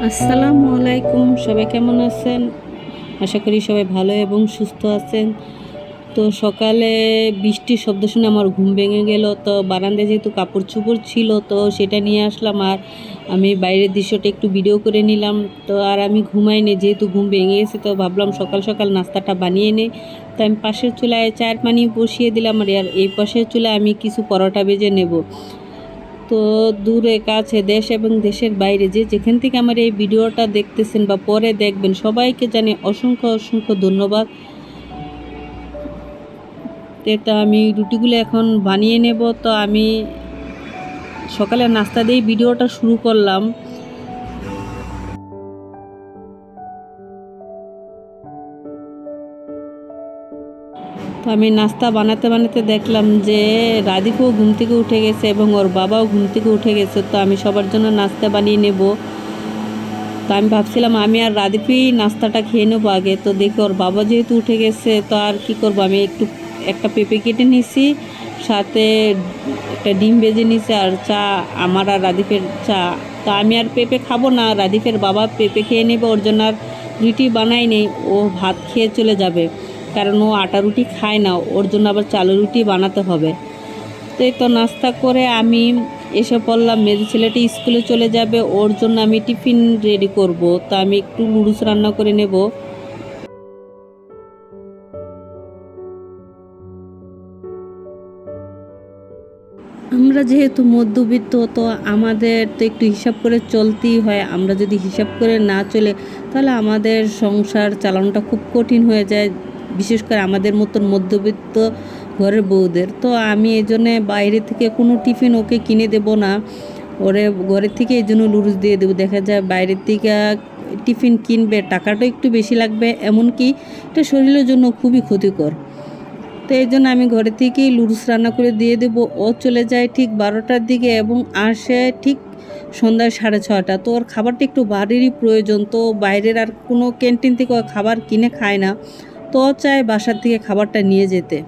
আসসালামু আলাইকুম, সবাই কেমন আছেন? আশা করি সবাই ভালো এবং সুস্থ আছেন। তো সকালে বৃষ্টির শব্দ শুনে আমার ঘুম ভেঙে গেল। তো বারান্দায় যেহেতু কাপড় চোপড় ছিল, তো সেটা নিয়ে আসলাম আর আমি বাইরের দৃশ্যটা একটু ভিডিও করে নিলাম। তো আর আমি ঘুমাইনি, যেহেতু ঘুম ভেঙে গেছে, তো ভাবলাম সকাল সকাল নাস্তাটা বানিয়ে নিই। তো আমি পাশের চুলায় চায়ের পানি বসিয়ে দিলাম আর এই পাশের চুলায় আমি কিছু পরোটা ভেজে নেব। তো দূরে কাছে দেশ এবং দেশের বাইরে যে যেখান থেকে আমার এই ভিডিওটা দেখতেছেন বা পরে দেখবেন, সবাইকে জানি অসংখ্য অসংখ্য ধন্যবাদ। তো আমি রুটিগুলো এখন বানিয়ে নেব। তো আমি সকালে নাস্তা দিয়ে ভিডিওটা শুরু করলাম। তো আমি নাস্তা বানাতে বানাতে দেখলাম যে রাদীপও ঘুম থেকে উঠে গেছে এবং ওর বাবাও ঘুম থেকে উঠে গেছে। তো আমি সবার জন্য নাস্তা বানিয়ে নেব। তো আমি ভাবছিলাম আমি আর রাদীপই নাস্তাটা খেয়ে নেবো আগে। তো দেখি ওর বাবা যেহেতু উঠে গেছে, তো আর কি করবো, আমি একটা পেঁপে কেটে নিছি, সাথে একটা ডিম ভেজে নিছি আর চা, আমার আর রাদীপের চা। তো আমি আর পেঁপে খাবো না, রাদীপের বাবা পেঁপে খেয়ে নেবে, ওর জন্য আর রুটি বানাই নেই, ও ভাত খেয়ে চলে যাবে, কারণ ও আটা রুটি খায় না, ওর জন্য আবার চালের রুটি বানাতে হবে। তো নাস্তা করে আমি এসে পড়লাম, মেজো ছেলেটি স্কুলে চলে যাবে, ওর জন্য আমি টিফিন রেডি করব। তো আমি একটু নুডলস রান্না করে নেব। আমরা যেহেতু মধ্যবিত্ত, তো আমাদের তো একটু হিসাব করে চলতেই হয়। আমরা যদি হিসাব করে না চলে, তাহলে আমাদের সংসার চালানোটা খুব কঠিন হয়ে যায়, বিশেষ করে আমাদের মতন মধ্যবিত্ত ঘরের বউদের। তো আমি এই জন্যে বাইরে থেকে কোনো টিফিন ওকে কিনে দেব না, ওরে ঘরের থেকে এই জন্য লুডুস দিয়ে দেবো। দেখা যায় বাইরের থেকে টিফিন কিনবে, টাকাটা একটু বেশি লাগবে, এমনকি এটা শরীরের জন্য খুবই ক্ষতিকর। তো এই জন্য আমি ঘরে থেকেই লুডুস রান্না করে দিয়ে দেবো। ও চলে যায় ঠিক 12টার দিকে এবং আসে ঠিক সন্ধ্যায় 6:30। তো ওর খাবারটা একটু বাড়িরই প্রয়োজন, তো বাইরের আর কোনো ক্যান্টিন থেকে ও খাবার কিনে খায় না, তো ও চায় বাসার থেকে খাবারটা নিয়ে যেতে।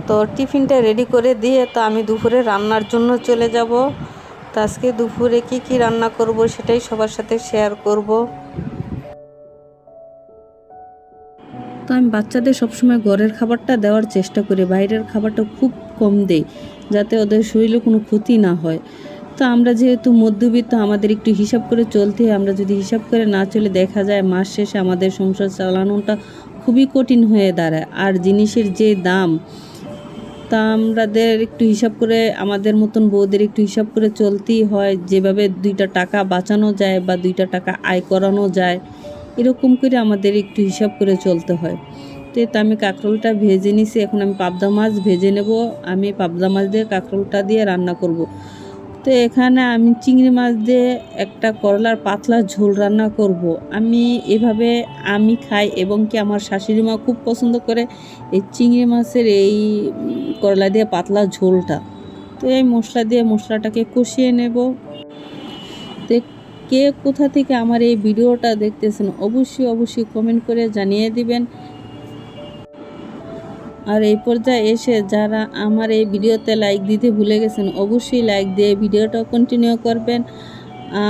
তো টিফিনটা রেডি করে দিয়ে তো আমি দুপুরে রান্নার জন্য চলে যাব। তো আজকে দুপুরে কি কি রান্না করব সেটাই সবার সাথে শেয়ার করব। তো আমি বাচ্চাদের সবসময় ঘরের খাবারটা দেওয়ার চেষ্টা করি, বাইরের খাবারটা খুব কম দেই, যাতে ওদের শরীরে কোনো ক্ষতি না হয়। তো আমরা যেহেতু মধ্যবিত্ত, আমাদের একটু হিসাব করে চলতে হয়। আমরা যদি হিসাব করে না চলে, দেখা যায় মাস শেষে আমাদের সংসার চালানোটা খুবই কঠিন হয়ে দাঁড়ায়। আর জিনিসের যে দাম, তা আমাদের একটু হিসাব করে, আমাদের মতন বউদের একটু হিসাব করে চলতেই হয়। যেভাবে 2টা টাকা বাঁচানো যায় বা 2টা টাকা আয় করানো যায়, এরকম করে আমাদের একটু হিসাব করে চলতে হয়। তো আমি কাঁকরোলটা ভেজে নিছি, এখন আমি পাবদা মাছ ভেজে নেব। আমি পাবদা মাছ দিয়ে কাঁকরোলটা দিয়ে রান্না করব। তো এখানে আমি চিংড়ি মাছ দিয়ে একটা করলার পাতলা ঝোল রান্না করব। এভাবে আমি খাই এবং কি আমার শাশুড়ি মা খুব পছন্দ করে এই চিংড়ি মাছের এই করলা দিয়ে পাতলা ঝোলটা। তো এই মশলা দিয়ে মশলাটাকে কষিয়ে নেব। তো কে কোথা থেকে আমার এই ভিডিওটা দেখতেছেন, অবশ্যই অবশ্যই কমেন্ট করে জানিয়ে দিবেন। আর এই পর্যায়ে এসে যারা আমার এই ভিডিওতে লাইক দিতে ভুলে গেছেন, অবশ্যই লাইক দিয়ে ভিডিওটা কন্টিনিউ করবেন।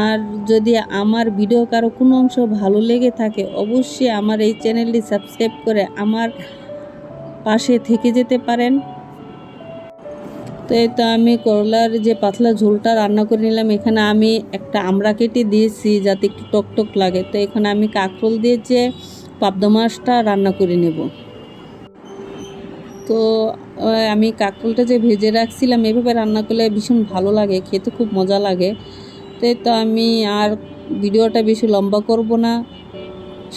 আর যদি আমার ভিডিও কারো কোনো অংশ ভালো লেগে থাকে, অবশ্যই আমার এই চ্যানেলটি সাবস্ক্রাইব করে আমার পাশে থেকে যেতে পারেন। তো আমি করলার যে পাতলা ঝোলটা রান্না করে নিলাম। এখানে আমি একটা আমড়া কেটে দিয়েছি যাতে একটু টকটক লাগে। তো এখানে আমি কাঁকরোল দিয়ে যে পাবদা মাছটা রান্না করে নেব। তো আমি কাঁকরোলটা যে ভেজে রাখছিলাম, এভাবে রান্না করলে ভীষণ ভালো লাগে, খেতে খুব মজা লাগে। তো আমি আর ভিডিওটা বেশি লম্বা করব না।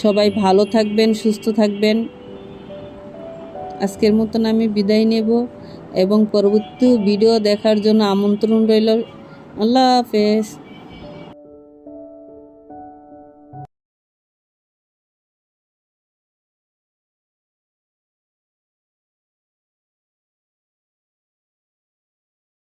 সবাই ভালো থাকবেন, সুস্থ থাকবেন। আজকের মতন আমি বিদায় নেব এবং পরবর্তী ভিডিও দেখার জন্য আমন্ত্রণ রইল। আল্লাহ হাফেজ।